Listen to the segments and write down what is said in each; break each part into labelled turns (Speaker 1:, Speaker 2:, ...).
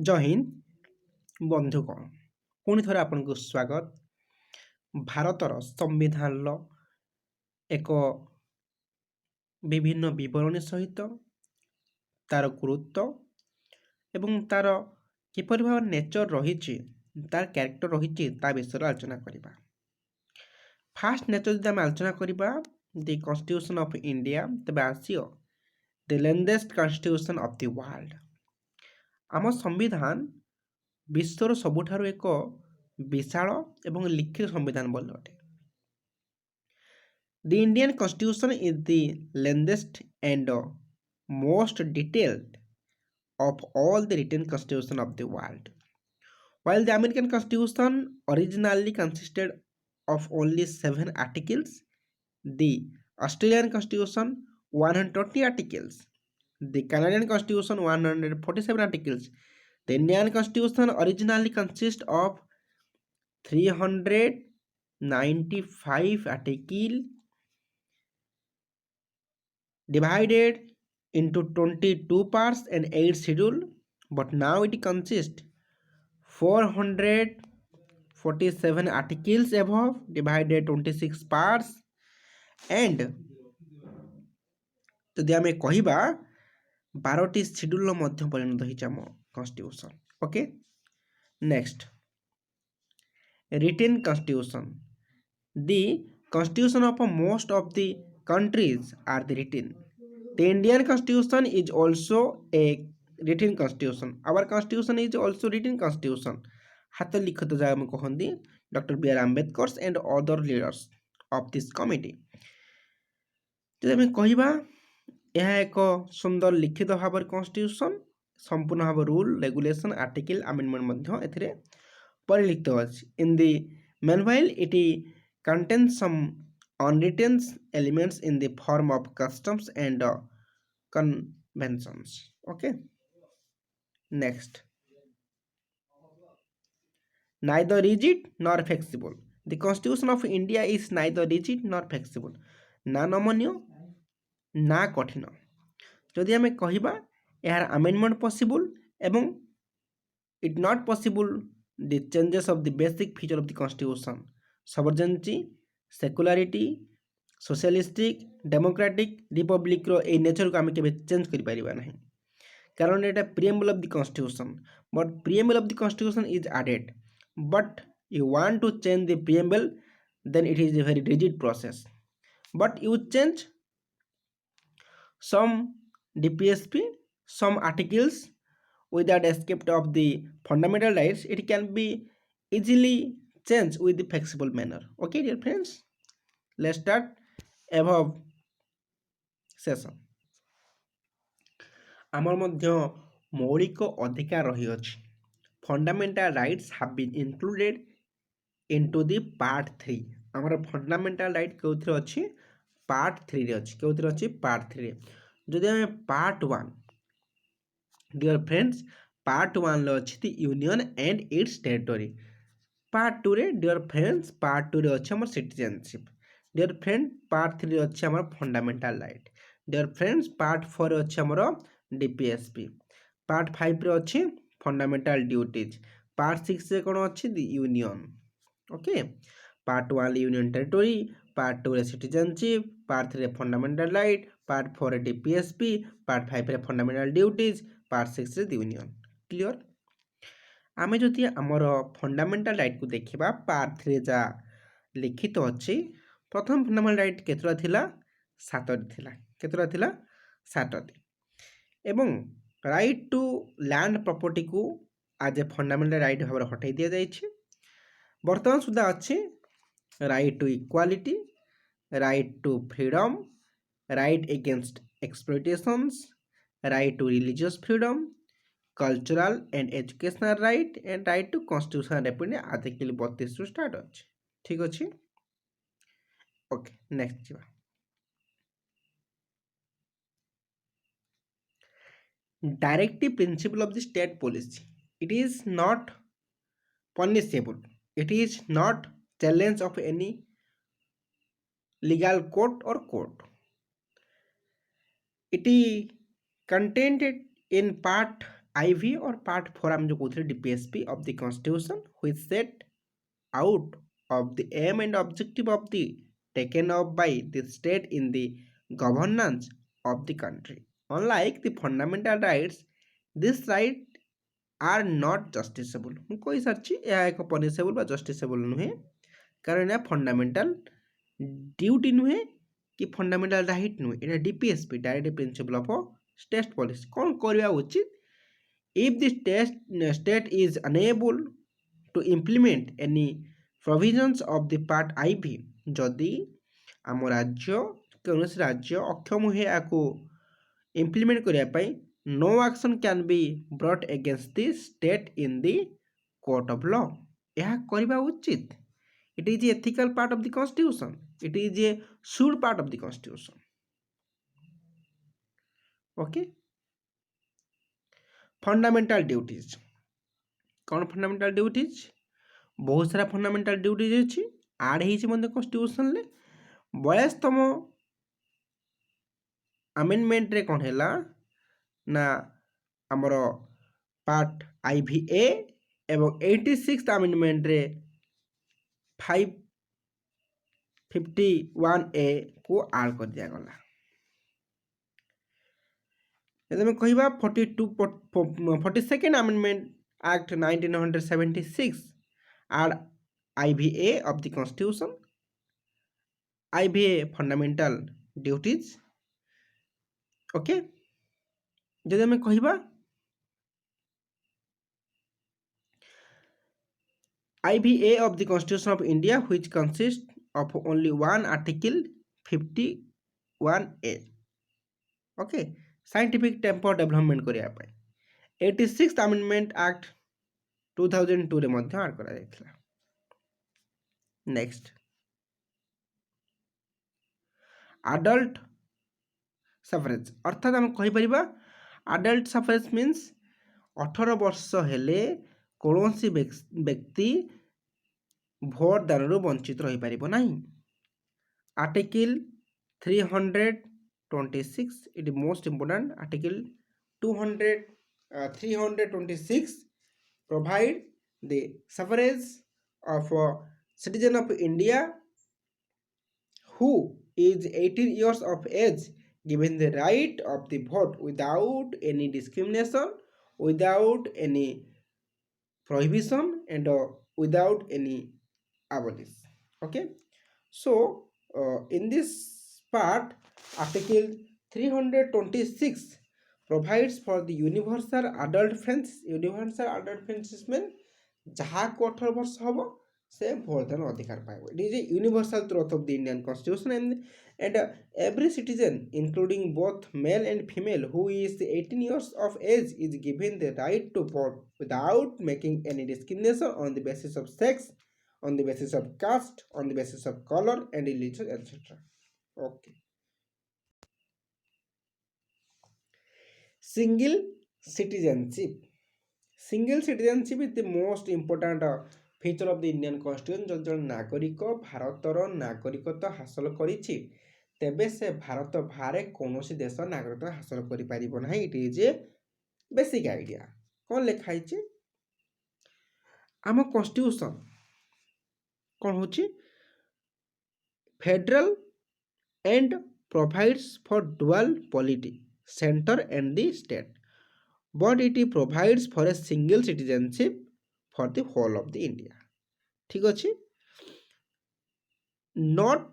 Speaker 1: ଜୟ ହିନ୍ଦ ବନ୍ଧୁଗଣ, ପୁଣି ଥରେ ଆପଣଙ୍କୁ ସ୍ୱାଗତ। ଭାରତର ସମ୍ବିଧାନର ଏକ ବିଭିନ୍ନ ବିବରଣୀ ସହିତ ତାର ଗୁରୁତ୍ୱ ଏବଂ ତାର କିପରି ଭାବରେ ନେଚର ରହିଛି, ତାର କ୍ୟାରେକ୍ଟର ରହିଛି, ତା ବିଷୟରେ ଆଲୋଚନା କରିବା। ଫାଷ୍ଟ ନେଚର ଯଦି ଆମେ ଆଲୋଚନା କରିବା ଦି କନଷ୍ଟିଟ୍ୟୁସନ ଅଫ ଇଣ୍ଡିଆ, ତେବେ ଆସିବ ଦି ଲେନ୍ଦେଷ୍ଟ କନଷ୍ଟିଟ୍ୟୁସନ ଅଫ ଦି ୱାର୍ଲଡ। ଆମ ସମ୍ବିଧାନ ବିଶ୍ୱର ସବୁଠାରୁ ଏକ ବିଶାଳ ଏବଂ ଲିଖିତ ସମ୍ବିଧାନ ବୋଲି ଅଟେ। The Indian Constitution is the lengthiest and most detailed of all the written constitution of the world. While the American Constitution originally consisted of only 7 articles, the Australian Constitution 120 articles, the Canadian Constitution 147 articles, the Indian Constitution originally consists of 395 articles divided into 22 parts and 8 schedules, but now it consists 447 articles above divided 26 parts and ଯଦି ଆମେ କହିବା 12ଟି ଶିଡ୍ୟୁଲର ମଧ୍ୟ ପରିଣତ ହେଇଛି ଆମ constitution. Okay, next written constitution. The constitution of most of the countries are the written. The Indian constitution is also a written constitution. Our constitution is also written constitution. ହାତ ଲିଖିତ ଯାହା ଆମେ କହନ୍ତି doctor B.R. Ambedkar and other leaders of this committee. ଯଦି ଆମେ କହିବା ଏହା ଏକ ସୁନ୍ଦର ଲିଖିତ ଭାବରେ କନଷ୍ଟିଟ୍ୟୁସନ, ସମ୍ପୂର୍ଣ୍ଣ ଭାବେ ରୁଲ ରେଗୁଲେସନ ଆର୍ଟିକଲ ଆମେଣ୍ଡମେଣ୍ଟ ମଧ୍ୟ ଏଥିରେ ପରିଲିଖିତ ଅଛି। In the meanwhile, it contains some unwritten elements in the form of customs and conventions. Okay. Next. Neither rigid nor flexible. The Constitution of India is neither rigid nor flexible. ନା ନମନୀୟ ନା କଠିନ। ଯଦି ଆମେ କହିବା ଏହାର ଆମେଣ୍ଡମେଣ୍ଟ ପସିବୁଲ ଏବଂ it not possible the changes of the basic feature of the constitution, sovereignty, secularity, socialistic, democratic, republic रो ए नेचर को आमे केबे चेंज करि परिबा नाही, कारण एटा preamble of the constitution, but preamble of the constitution is added, but you want to change the preamble, then it is a very rigid process, but you change some DPSP, some articles without escape of the fundamental rights, it can be easily changed with the flexible manner. Okay, dear friends, let's start above session. ଆମର ମଧ୍ୟ ମୌଳିକ ଅଧିକାର ରହିଅଛି। Fundamental rights have been included into the part 3. ଆମର fundamental right କେଉଁଥିରେ ଅଛି? Part 3 ରେ ଅଛି। କେଉଁଥିରେ ଅଛି? ପାର୍ଟ 3 ରେ। ଯଦି ଆମେ ପାର୍ଟ 1, dear friends, part 1 ରେ ଅଛି the union and its territory. part 2 ରେ dear friends, part 2 ରେ ଅଛି ଆମର citizenship. dear friend, part 3 ରେ ଅଛି ଆମର fundamental right. dear friends, part 4 ରେ ଅଛି ଆମର DPSP. part 5 ରେ ଅଛି fundamental duties. part 6 ରେ କ'ଣ ଅଛି? the union. okay, part 1 ରେ union territory, part 2 ରେ citizenship, part 3 ରେ fundamental right, part 4 ରେ DPSP, part 5 ରେ fundamental duties, part 6 ରେ the union. clear? ଆମେ ଯଦି ଆମର ଫଣ୍ଡାମେଣ୍ଟାଲ ରାଇଟ୍ କୁ ଦେଖିବା, ପାର୍ଟ 3 ଯା ଲିଖିତ ଅଛି, ପ୍ରଥମ ଫଣ୍ଡାମେଣ୍ଟାଲ ରାଇଟ୍ କେତେଟା ଥିଲା? 7ଟି ଥିଲା। କେତେଟା ଥିଲା? 7ଟି। ଏବଂ ରାଇଟ୍ ଟୁ ଲ୍ୟାଣ୍ଡ ପ୍ରପର୍ଟିକୁ ଆଜ ଏ ଫଣ୍ଡାମେଣ୍ଟାଲ ରାଇଟ୍ ଭାବରେ ହଟାଇ ଦିଆଯାଇଛି। ବର୍ତ୍ତମାନ ସୁଦ୍ଧା ଅଛି right to equality, right to freedom, right against exploitations, right to religious freedom, cultural and educational right and right to constitutional represent article 32 ରୁ ଷ୍ଟାର୍ଟ ଅଛି। ଠିକ ଅଛି? ଓକେ, ନେକ୍ସଟ ଯିବା। Directive principle of the state policy. It is not punishable. It is not challenge of any legal court or court. It is contained in part IV or Part 4 ଆମେ ଯେଉଁ କହୁଥିଲେ DPSP of the Constitution which set out of the aim and objective of the taken up by the state in the governance of the country. Unlike the fundamental rights, this right are not justiciable. ମୁଁ କହିସାରିଛି ଏହା ଏକ ପନିସେବଲ୍ ବା ଜଷ୍ଟିସେବଲ୍ ନୁହେଁ, କାରଣ ଏହା fundamental duty ନୁହେଁ କି fundamental right ନୁହେଁ, ଏଇଟା DPSP direct principle of state policy. କ'ଣ କରିବା ଉଚିତ? If the state is unable to implement any provisions of the Part IV, ଯଦି ଆମ ରାଜ୍ୟ କୌଣସି ରାଜ୍ୟ ଅକ୍ଷମ ହୁଏ ଏହାକୁ ଇମ୍ପ୍ଲିମେଣ୍ଟ କରିବା ପାଇଁ, no action can be brought against the state in the court of law. ଏହା କରିବା ଉଚିତ। It is the ethical part of the constitution. It is a should part of the constitution. Okay. Fundamental duties कौन fundamental duties बहुत सारा fundamental duties अच्छी आड हो constitution रे 42तम amendment रे कौन है ना आमर पार्ट IVA एवं 86 अमेंडमेंट रे 551A को आड कर दिया गला। यदि मैं कहबा 42nd अमेंडमेंट एक्ट 1976 आर IVA of the constitution, IVA fundamental duties। Okay, यदि मैं कहबा IVA of the Constitution of India which consists of only one article 51A, okay, scientific temper development करने 86th अमेंडमेंट एक्ट 2002 रे मध्य आड करा जायतिला। Next adult suffrage, अर्थात हम कहि परिबा adult suffrage means 18 वर्ष हेले कौनसी व्यक्ति भोट दान वंचित रही पारिबो नहीं। Article 326, it is most important, article 326 provide the suffrage of a citizen of India who is 18 years of age given the right of the vote without any discrimination, without any prohibition and without any abolition. Okay, so in this part article 326 provides for the universal adult friends। universal adult friends mean जहाँ को 18 वर्ष हम से भोट दान अधिकार पाइबो। It is a universal truth of the Indian constitution and every citizen including both male and female who is 18 years of age is given the right to vote without making any discrimination on the basis of sex, on the basis of caste, on the basis of color and religion, etc. Okay. Single citizenship. Single citizenship is the most important feature of the Indian constitution। जो जन नागरिक भारतर नागरिकता हासिल करिछि तेबे से भारत बाहर कौनसी देश नागरिकता हासिल करि परिबो नाही। It is a basic idea. कौन लिखा है आम कॉन्स्टिट्यूशन कौन होची federal and provides for dual polity centre and the state, but it provides for a single citizenship for the whole of the India। ठीक अच्छे, not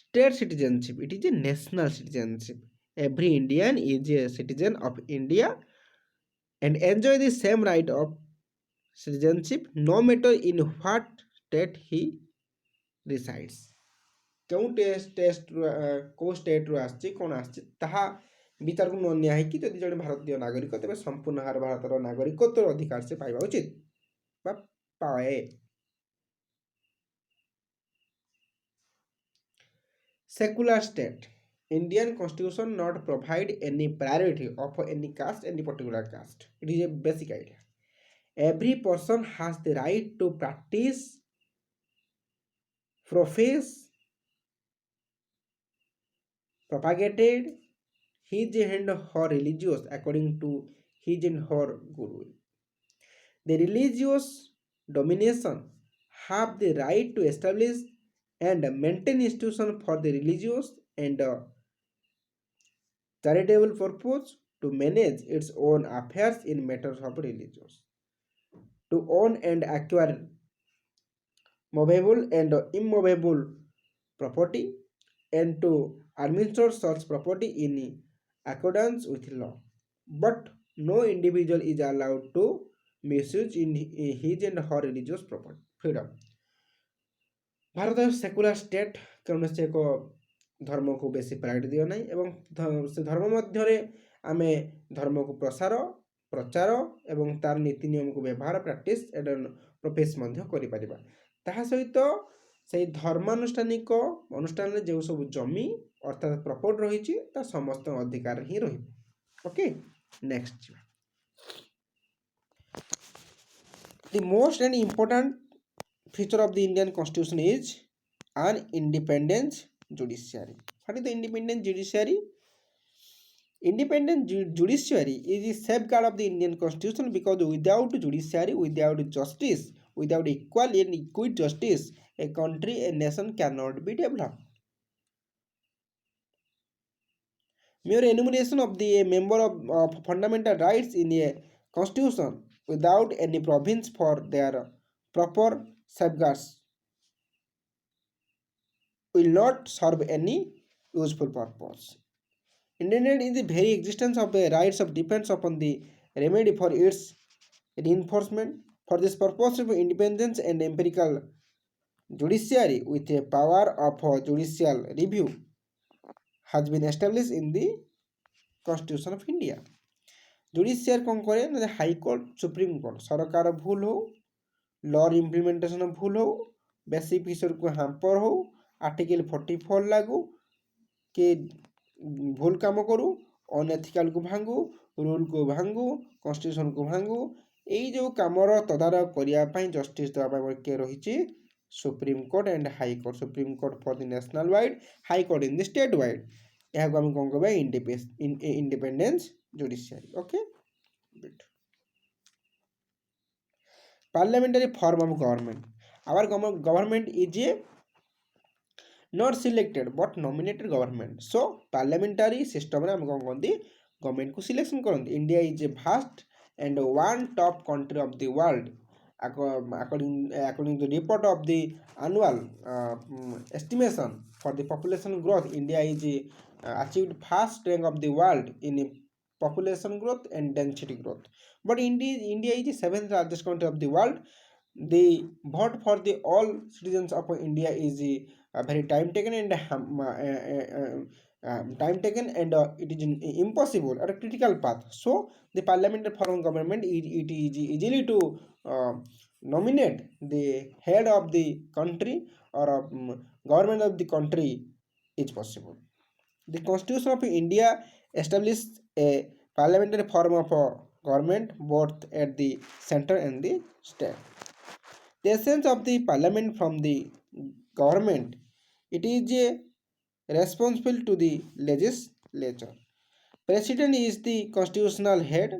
Speaker 1: state citizenship, it is a national citizenship। every Indian is a citizen of India and enjoy the same right of citizenship no matter in what state he resides। क्यों test को state रू आछि कोन आछि ताहा विचार को न न्याय कि जदि जड़े भारतीय नागरिक तेरे संपूर्ण हार भारतर नागरिकत्व अधिकार से पाइबा उचित बा पाए। Secular state, Indian constitution not provide any priority of any caste, any particular caste. It is a basic idea. Every person has the right to practice, profess, propagated his and her religious according to his and her goodwill. The religious domination have the right to establish and maintain institutions for the religious and charitable purpose, to manage its own affairs in matters of religious, to own and acquire movable and immovable property, and to administer such property in accordance with law. But no individual is allowed to misuse in his and her religious property freedom. Bharat secular state, କୌଣସି ଏକ ଧର୍ମକୁ ବେଶୀ priority ଦିଅ ନାହିଁ ଏବଂ ସେ ଧର୍ମ ମଧ୍ୟରେ ଆମେ ଧର୍ମକୁ ପ୍ରଚାର ଏବଂ ତାର ନୀତି ନିୟମକୁ ବ୍ୟବହାର ପ୍ରାକ୍ଟିସ୍ ଏବଂ ପ୍ରଫେସ୍ ମଧ୍ୟ କରିପାରିବା। ତାହା ସହିତ ସେହି ଧର୍ମାନୁଷ୍ଠାନିକ ଅନୁଷ୍ଠାନରେ ଯେଉଁ ସବୁ ଜମି ଅର୍ଥାତ୍ ପ୍ରପର୍ଟି ରହିଛି ତା ସମସ୍ତଙ୍କ ଅଧିକାର ହିଁ ରହିବ। ଓକେ, ନେକ୍ସଟ ଯିବା। The most and important feature of the Indian Constitution is an independent judiciary. What is the independent judiciary? Independent judiciary is the safeguard of the Indian Constitution, because without judiciary, without justice, without equal and equal justice, a country, a nation cannot be developed. Mere enumeration of the member of fundamental rights in a constitution without any provisions for their proper safeguards will not serve any useful purpose. Intended in the very existence of the rights of depends upon the remedy for its reinforcement. For this purpose, independence and empirical judiciary with a power of judicial review has been established in the Constitution of India. Judiciary कौन करे ना high court supreme court सरकार भूल हो law implementation भूल हो basic feature को हाम्पर हो आर्टिकल 44 लागू कि भूल काम करू अनएथिकल को भांगू रूल को भांगू कॉन्स्टिट्यूशन को भांगू यही जो कमर तदारख करने जस्टिस देवाई किए रही supreme court and high court. Supreme court for the national wide, high court in the state wide. यह आम कौन कहबा independence judiciary. Okay, good. Parliamentary form of government. Our government is a not selected but nominated government. So parliamentary system रे हम कौन कहते government को selection करते। India is a vast and one top country of the world according to the report of the annual estimation for the population growth. India is achieved first rank of the world in population growth and density growth. But India is the 7th largest country of the world. The vote for the all citizens of India is very time taken and it is impossible at a critical path. So the parliamentary form of government it is easily to nominate the head of the country or government of the country is possible. The Constitution of India established a parliamentary form of government both at the center and the state. The essence of the parliament from the government, it is responsible to the legislature. President is the constitutional head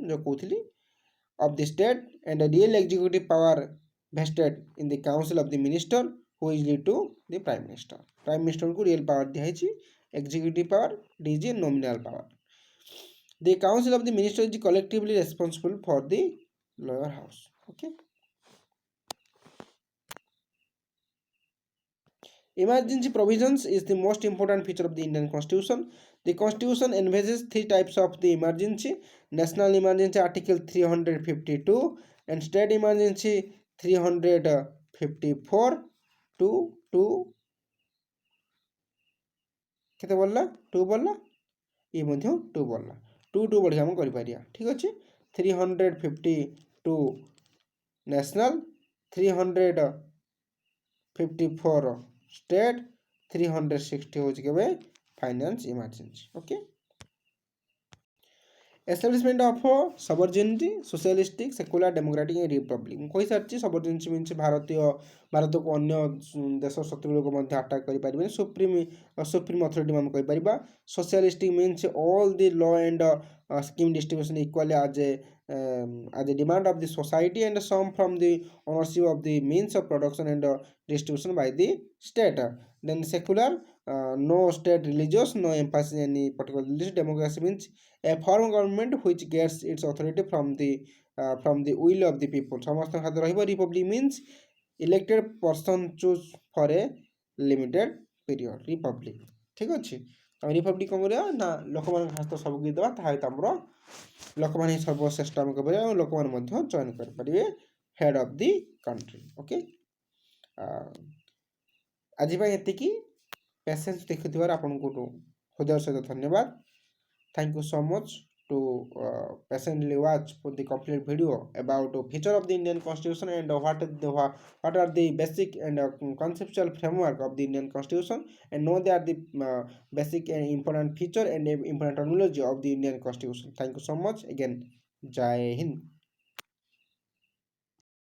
Speaker 1: of the state and the real executive power vested in the council of the minister who is lead to the prime minister. Prime minister को real power दिया है executive power, it is nominal power. The council of the minister is collectively responsible for the lower house. Okay. Emergency provisions is the most important feature of the Indian Constitution. The Constitution envisages 3 types of the emergency: national emergency article 352 and state emergency 354 to केते बोलला 2 बोलला ये मध्य 2 बोलला 2 बढ़िया हम करि पारिया। ठीक अछि, 352 नेशनल, 354 स्टेट, 360 हो के finance emergency. Okay, establishment of sovereignty, socialistic, secular, democratic and republic. कही सारी सबर्जिनिटी मीन्स भारत को अन्य देश शत्रु लोक आटाक करें। सुप्रीम अथॉरिटी हम कहीपर। Socialistic means all the law and scheme distribution equally आज ए as the demand of the society and some from the ownership of the means of production and distribution by the state. Then secular, no state religious, no emphasis on any particular religion. Democracy means a foreign government which gets its authority from the will of the people. ସମସ୍ତଙ୍କ ହାତରେ ରହିବ. Republic means elected person choose for a limited period. Republic ଠିକ ଅଛି। ଆମେ Republic କ'ଣ କରିବା ନା ଲୋକମାନଙ୍କ ହାତ ସବୁ କିଛି ଦେବା, ତାହା ଆମର ଲୋକମାନେ ହିଁ ସର୍ବଶ୍ରେଷ୍ଠ ଆମେ କରିପାରିବା ଏବଂ ଲୋକମାନେ ମଧ୍ୟ ଚୟନ କରିପାରିବେ head of the country. Okay, ଆଜି ପାଇଁ ଏତିକି। ପେସେନ୍ସ ଦେଖୁଥିବାରୁ ଆପଣଙ୍କୁ ହୃଦୟ ସହିତ ଧନ୍ୟବାଦ। Thank you so much to patiently watch for the complete video about feature of the Indian Constitution and what are the basic and conceptual framework of the Indian Constitution, and know that the basic and important feature and important terminology of the Indian Constitution. Thank you so much again. Jai Hind.